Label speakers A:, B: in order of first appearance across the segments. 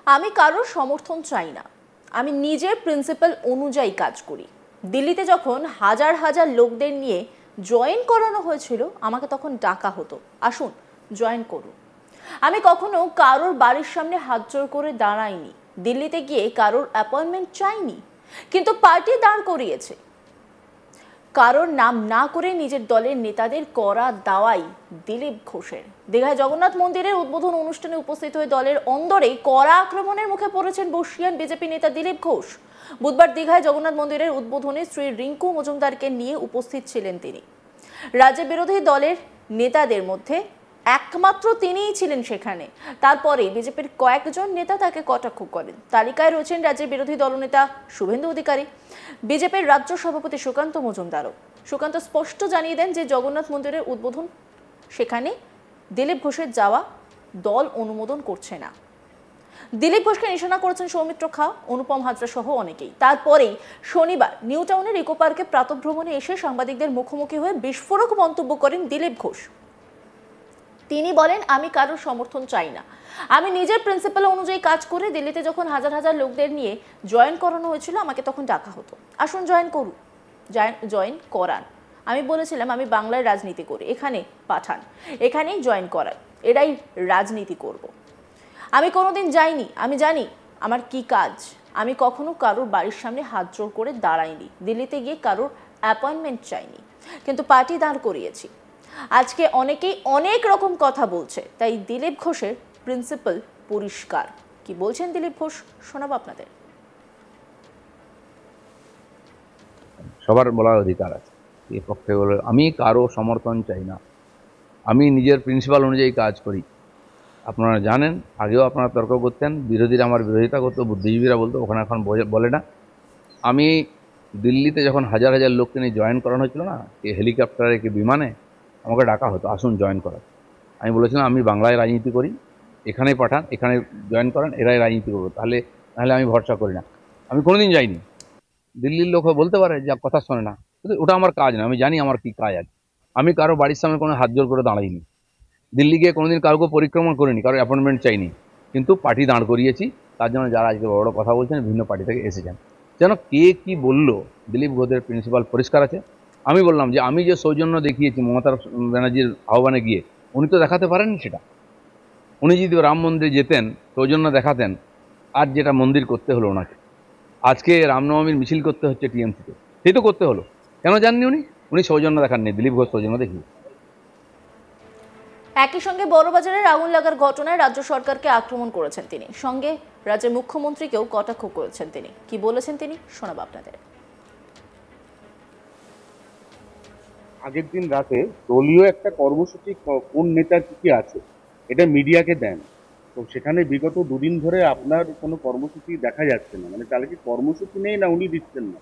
A: আমি কারোর সমর্থন চাই না, আমি নিজের প্রিন্সিপাল অনুযায়ী কাজ করি। দিল্লিতে যখন হাজার হাজার লোকদের নিয়ে জয়েন করানো হয়েছিল, আমাকে তখন ডাকা হতো, আসুন জয়েন করুন। আমি কখনো কারোর বাড়ির সামনে হাত জোর করে দাঁড়াইনি, দিল্লিতে গিয়ে কারোর অ্যাপয়েন্টমেন্ট চাইনি, কিন্তু পার্টি দাঁড় করিয়েছে। কারোর নাম না করে নিজের দলের নেতাদের করা দাওয়াই দিলীপ ঘোষের। দীঘায় জগন্নাথ মন্দিরের উদ্বোধন অনুষ্ঠানে উপস্থিত হয়ে দলের অন্দরে কড়া আক্রমণের মুখে পড়েছেন বর্ষীয়ান বিজেপি নেতা দিলীপ ঘোষ। বুধবার দীঘায় জগন্নাথ মন্দিরের উদ্বোধনে শ্রী রিঙ্কু মজুমদারকে নিয়ে উপস্থিত ছিলেন তিনি। রাজ্য বিরোধী দলের নেতাদের মধ্যে একমাত্র তিনিই ছিলেন সেখানে। তারপরে বিজেপির কয়েকজন নেতা তাকে কটাক্ষ করেন। তালিকায় রয়েছেন রাজ্যের বিরোধী দলনেতা শুভেন্দু অধিকারী, বিজেপির রাজ্য সভাপতি সুকান্ত মজুমদারও। সুকান্ত স্পষ্ট জানিয়ে দেন যে জগন্নাথ মন্দিরের উদ্বোধন, সেখানে দিলীপ ঘোষের যাওয়া দল অনুমোদন করছে না। দিলীপ ঘোষকে নিশানা করেছেন সৌমিত্র খা, অনুপম হাজরা সহ অনেকেই। তারপরেই শনিবার নিউ টাউনের ইকো পার্কে প্রাতঃভ্রমণে এসে সাংবাদিকদের মুখোমুখি হয়ে বিস্ফোরক মন্তব্য করেন দিলীপ ঘোষ। তিনি বলেন, আমি কারোর সমর্থন চাই না, আমি নিজের প্রিন্সিপাল অনুযায়ী কাজ করে। দিল্লিতে যখন হাজার হাজার লোকদের নিয়ে জয়েন করানো হয়েছিল, আমাকে তখন ডাকা হতো, আসুন জয়েন করুন, জয়েন করান। আমি বলেছিলাম আমি বাংলায় রাজনীতি করি, এখানে পাঠান, এখানেই জয়েন করান, এরাই রাজনীতি করব। আমি কোনোদিন যাইনি, আমি জানি আমার কি কাজ। আমি কখনো কারোর বাড়ির সামনে হাত জোর করে দাঁড়াইনি, দিল্লিতে গিয়ে কারোর অ্যাপয়েন্টমেন্ট চাইনি, কিন্তু পার্টি দাঁড় করিয়েছি। আজকে অনেকেই অনেক রকম কথা বলছে, তাই দিলীপ ঘোষের প্রিন্সিপাল পরিষ্কার। কি বলছেন দিলীপ ঘোষ শোনাবো আপনাদের।
B: সবার বলার অধিকার আছে, এ পক্ষে বলে আমি কারো সমর্থন চাই না, আমি নিজের প্রিন্সিপাল অনুযায়ী কাজ করি। আপনারা জানেন, আগেও আপনারা তর্ক করতেন, বিরোধীরা আমার বিরোধিতা করতো, বুদ্ধিজীবীরা বলতো, ওখানে এখন বলে না। আমি দিল্লিতে যখন হাজার হাজার লোককে নিয়ে জয়েন করানো হয়েছিল না, এই হেলিকপ্টারে কি বিমানে, আমাকে ডাকা হতো, আসুন জয়েন করান। আমি বলেছিলাম আমি বাংলায় রাজনীতি করি, এখানেই পাঠান, এখানে জয়েন করান, এরাই রাজনীতি করবো, তাহলে আমি ভরসা করি না। আমি কোনোদিন যাইনি। দিল্লির লোক বলতে পারে যা কথা শোনে না, কিন্তু ওটা আমার কাজ না, আমি জানি আমার কি কাজ আছে। আমি কারো বাড়ির সামনে কোনো হাত জোর করে দাঁড়াইনি, দিল্লি গিয়ে কোনোদিন কাউকে পরিক্রমা করিনি, কারো অ্যাপয়েন্টমেন্ট চাইনি, কিন্তু পার্টি দাঁড় করিয়েছি। তার জন্য যারা আজকে বড় বড় কথা বলছেন বিভিন্ন পার্টি থেকে এসেছেন, যেন কে কি বললো, দিলীপ ঘোষের প্রিন্সিপাল পরিষ্কার আছে। আমি বললাম যে আমি যে সৌজন্য দেখিয়েছি মমতা ব্যানার্জির আহ্বানে গিয়ে, উনি তো দেখাতে পারেননি সেটা। উনি যদি রাম মন্দিরে যেতেন, সৌজন্য দেখাতেন, আর যেটা মন্দির করতে হলো ওনাকে, আজকে রামনবমীর মিছিল করতে হচ্ছে টিএমসিতে, সেই তো করতে হলো। কেন জাননি উনি সৌজন্য দেখাননি, দিলীপ ঘোষ সৌজন্য দেখিয়ে।
A: একই সঙ্গে বড়বাজারের আগুন লাগার ঘটনায় রাজ্য সরকারকে আক্রমণ করেছেন তিনি, সঙ্গে রাজ্যের মুখ্যমন্ত্রীকেও কটাক্ষ করেছেন তিনি। কি বলেছেন তিনি শোনাবো আপনাদের।
C: আগের দিন রাতে দলীয় একটা কর্মসূচি কোন নেতার কি আছে এটা মিডিয়াকে দেন, তো সেখানে বিগত দুদিন ধরে আপনার কোনো কর্মসূচি দেখা যাচ্ছে না, মানে তাহলে কি কর্মসূচি নেই না উনি দিচ্ছেন না?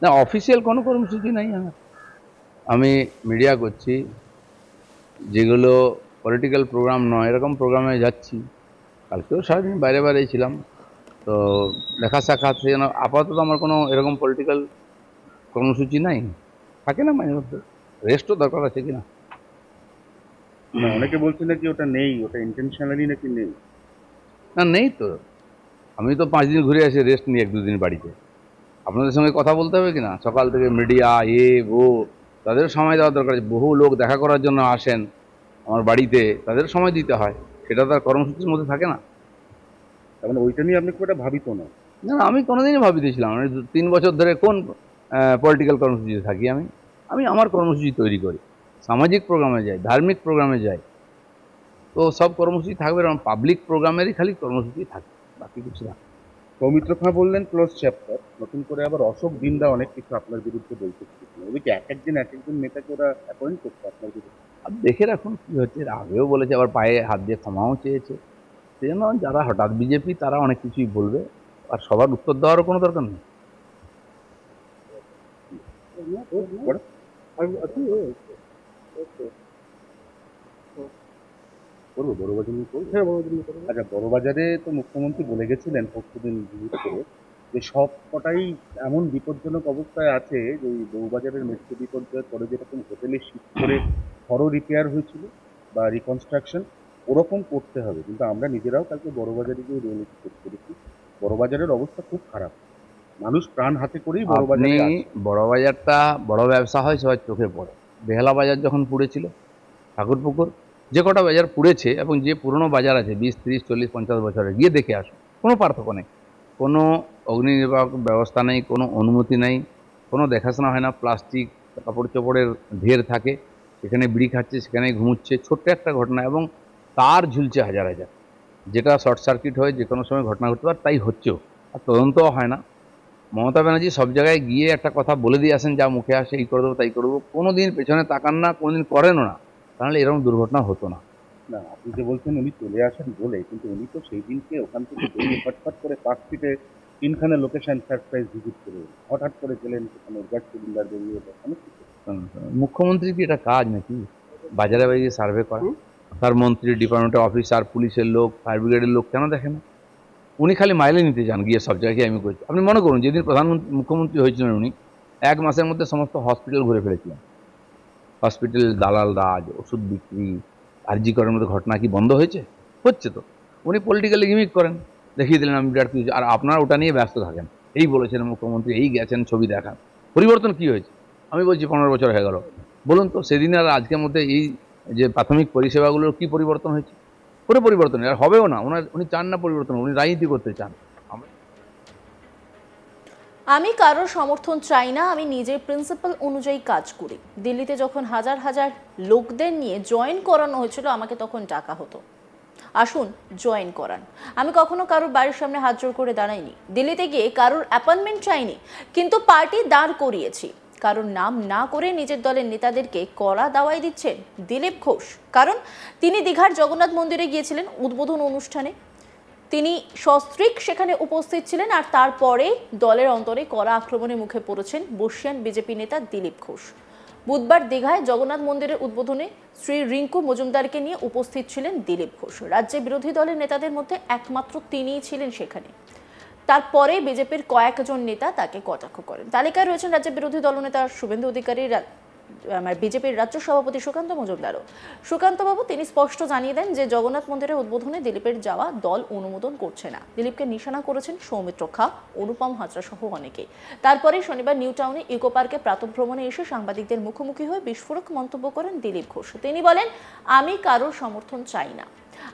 B: না, অফিসিয়াল কোনো কর্মসূচি নাই আমার। আমি মিডিয়া করছি, যেগুলো পলিটিক্যাল প্রোগ্রাম নয় এরকম প্রোগ্রামে যাচ্ছি। কালকেও সারাদিন বাইরে বাইরেই ছিলাম, তো দেখা সাক্ষাৎ যেন আপাতত আমার কোনো এরকম পলিটিক্যাল কর্মসূচি নাই। থাকে না মাঝে মধ্যে, রেস্টও দরকার আছে কিনা।
C: না, অনেকে বলছেন নাকি ওটা নেই, ওটা ইন্টেনশনালি নাকি নেই।
B: না, নেই তো। আমি তো 5 দিন ঘুরে আসি, রেস্ট নিই 1-2 দিন বাড়িতে। আপনাদের সঙ্গে কথা বলতে হবে কিনা, সকাল থেকে মিডিয়া তাদের সময় দেওয়ার দরকার আছে। বহু লোক দেখা করার জন্য আসেন আমার বাড়িতে, তাদের সময় দিতে হয়, সেটা তার কর্মসূচির মধ্যে থাকে না।
C: তার মানে ওইটা নিয়ে আপনি খুব একটা ভাবিত না?
B: না, আমি কোনোদিনই ভাবিতেছিলাম, আমি 3 বছর ধরে কোন পলিটিক্যাল কর্মসূচিতে থাকি। আমি আমার কর্মসূচি তৈরি করি, সামাজিক প্রোগ্রামে যাই, ধার্মিক প্রোগ্রামে যাই, তো সব কর্মসূচি থাকবে, এরকম পাবলিক প্রোগ্রামেরই খালি কর্মসূচি থাকে, বাকি কিছু না।
C: সৌমিত্র খাঁ বললেন ক্লোজ চ্যাপ্টার, নতুন করে আবার অশোক দিনদা অনেক কিছু আপনার বিরুদ্ধে বলতে চেয়েছেন, ওদিকে এক একজন নেতাকে ওরা অ্যাপয়েন্ট করছে আপনার বিরুদ্ধে।
B: আর দেখে রাখুন কি হচ্ছে। আগেও বলেছে, আবার পায়ে হাত দিয়ে ক্ষমাও চেয়েছে। সেই জন্য যারা হঠাৎ বিজেপি তারা অনেক কিছুই বলবে, আর সবার উত্তর দেওয়ারও কোনো দরকার নেই।
C: আচ্ছা, বড়বাজারে তো মুখ্যমন্ত্রী বলে গেছিলেন পরশুদিন ভিজিট করে যে সব কটাই এমন বিপজ্জনক অবস্থায় আছে যে ওই বউবাজারের মেট্রো বিপর্যয়ের পরে যেরকম হোটেলে শিফট করে ঘরও রিপেয়ার হয়েছিল বা রিকনস্ট্রাকশন, ওরকম করতে হবে, কিন্তু আমরা নিজেরাও কালকে বড়বাজারে গিয়ে রিয়েলিটি চেক করেছি, বড়বাজারের অবস্থা খুব খারাপ। মানুষ প্রাণ হাতে করেই
B: আপনি
C: বড়বাজারে আছে।
B: বড় বাজারটা বড় ব্যবসা হয় সবার চোখে পড়ে। বেহালা বাজার যখন পুড়েছিল, ঠাকুরপুকুর, যে কটা বাজার পুড়েছে এবং যে পুরনো বাজার আছে 20, 30, 40, 50 বছরের, গিয়ে দেখে আসুন, কোনো পার্থক্য নেই। কোনো অগ্নি নির্বাপক ব্যবস্থা নেই, কোনো অনুমতি নেই, কোনো দেখাশোনা হয় না। প্লাস্টিক কাপড় চোপড়ের ঢের থাকে, সেখানে বিড়ি খাচ্ছে, সেখানে ঘুমুচ্ছে, ছোট্ট একটা ঘটনা, এবং তার ঝুলছে হাজার হাজার, যেটা শর্ট সার্কিট হয়ে যে কোনো সময় ঘটনা ঘটতে পারে, তাই হচ্ছেও, আর তদন্তও হয় না। মমতা ব্যানার্জি সব জায়গায় গিয়ে একটা কথা বলে দিয়ে আসেন, যা মুখে আসে এই করে দেবো তাই করবো, কোনোদিন পেছনে তাকান না, কোনোদিন করেনও না, তাহলে এরকম দুর্ঘটনা হতো না।
C: না, আপনি যে বলছেন উনি চলে আসেন বলে, কিন্তু উনি তো সেই দিনকে ওখান থেকে বেরিয়ে ফটফট করে পার্কস্ট্রিটে 3খানা লোকেশন সারপ্রাইজ ভিজিট করে হঠাৎ করে গেলেন, সেখানে গ্যাস সিলিন্ডার বেরিয়ে এলো, অনেক কিছু।
B: মুখ্যমন্ত্রীর কি এটা কাজ নাকি বাজারে বাজারে সার্ভে করা? তার মন্ত্রী, ডিপার্টমেন্টের অফিসার, পুলিশের লোক, ফায়ার ব্রিগেডের লোক কেন দেখে না? উনি খালি মাইলে নিতে যান গিয়ে সব জায়গায়। আমি করছি, আপনি মনে করুন যেদিন মুখ্যমন্ত্রী হয়েছিলেন উনি 1 মাসের মধ্যে সমস্ত হসপিটাল ঘুরে ফেলেছিলেন। হসপিটাল দালাল রাজ, ওষুধ বিক্রি, আরজি করার মতো ঘটনা কি বন্ধ হয়েছে? হচ্ছে তো। উনি পলিটিক্যালি গিমিক করেন, দেখিয়ে দিলেন আমি বিরাট কিছু, আর আপনারা ওটা নিয়ে ব্যস্ত থাকেন। এই বলেছেন মুখ্যমন্ত্রী, এই গেছেন, ছবি দেখান। পরিবর্তন কি হয়েছে? আমি বলছি 15 বছর হয়ে গেল। বলুন তো সেদিন আর আজকের মধ্যে এই যে প্রাথমিক পরিষেবাগুলোর কি পরিবর্তন হয়েছে? পুরো পরিবর্তন, আর হবেও না। উনি চান না পরিবর্তন, উনি রাজনীতি করতে চান।
A: আমি কারোর সমর্থন চাই না, আমি নিজের প্রিন্সিপাল অনুযায়ী কাজ করি। দিল্লিতে যখন হাজার হাজার লোকদের নিয়ে জয়েন করানো হয়েছিল, আমাকে তখন ডাকা হতো, আসুন জয়েন করান। আমি কখনো কারোর বাড়ির সামনে হাত জোর করে দাঁড়াইনি, দিল্লিতে গিয়ে কারোর অ্যাপয়েন্টমেন্ট চাইনি, কিন্তু পার্টি দাঁড় করিয়েছি। কারোর নাম না করে নিজের দলের নেতাদেরকে কড়া দাওয়াই দিচ্ছেন দিলীপ ঘোষ, কারণ তিনি দীঘার জগন্নাথ মন্দিরে গিয়েছিলেন উদ্বোধন অনুষ্ঠানে। তিনি সস্ত্রীক সেখানে উপস্থিত ছিলেন, আর তারপরে দলের অন্তরে কড়া আক্রমণের মুখে পড়েছেন বর্ষিয়ান বিজেপি নেতা দিলীপ ঘোষ। বুধবার দীঘায় জগন্নাথ মন্দিরের উদ্বোধনে শ্রী রিঙ্কু মজুমদারকে নিয়ে উপস্থিত ছিলেন দিলীপ ঘোষ। রাজ্যে বিরোধী দলের নেতাদের মধ্যে একমাত্র তিনিই ছিলেন সেখানে। তারপরে বিজেপির কয়েকজন নেতা তাকে কটাক্ষ করেন। তালিকায় রয়েছেন রাজ্যের বিরোধী দলনেতা শুভেন্দু অধিকারী, বিজেপির রাজ্য সভাপতি সুকান্ত মজুমদারও। সুকান্তবাবু তিনি স্পষ্ট জানিয়ে দেন যে জগন্নাথ মন্দিরের উদ্বোধনে দিলীপের যাওয়া দল অনুমোদন করছে না। দিলীপকে নিশানা করেছেন সৌমিত্র খা, অনুপম হাজরা সহ অনেকেই। তারপরে শনিবার নিউ টাউনে ইকো পার্কে প্রাতঃভ্রমণে এসে সাংবাদিকদের মুখোমুখি হয়ে বিস্ফোরক মন্তব্য করেন দিলীপ ঘোষ। তিনি বলেন, আমি কারোর সমর্থন চাই না,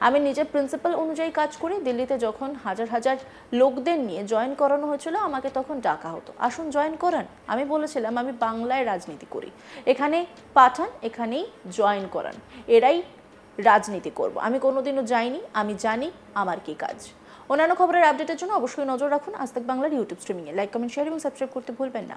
A: আমি নিজের প্রিন্সিপাল অনুযায়ী কাজ করি। দিল্লিতে যখন হাজার হাজার লোকদের নিয়ে জয়েন করানো হয়েছিল, আমাকে তখন ডাকা হতো, আসুন জয়েন করান। আমি বলেছিলাম আমি বাংলায় রাজনীতি করি, এখানে পাঠান, এখানেই জয়েন করান, এরাই রাজনীতি করব। আমি কোনোদিনও যাইনি, আমি জানি আমার কি কাজ। অন্যান্য খবরের আপডেটের জন্য অবশ্যই নজর রাখুন আজ তাক বাংলার ইউটিউব স্ট্রিমিংয়ে। লাইক, কমেন্ট, শেয়ার এবং সাবস্ক্রাইব করতে ভুলবেন না।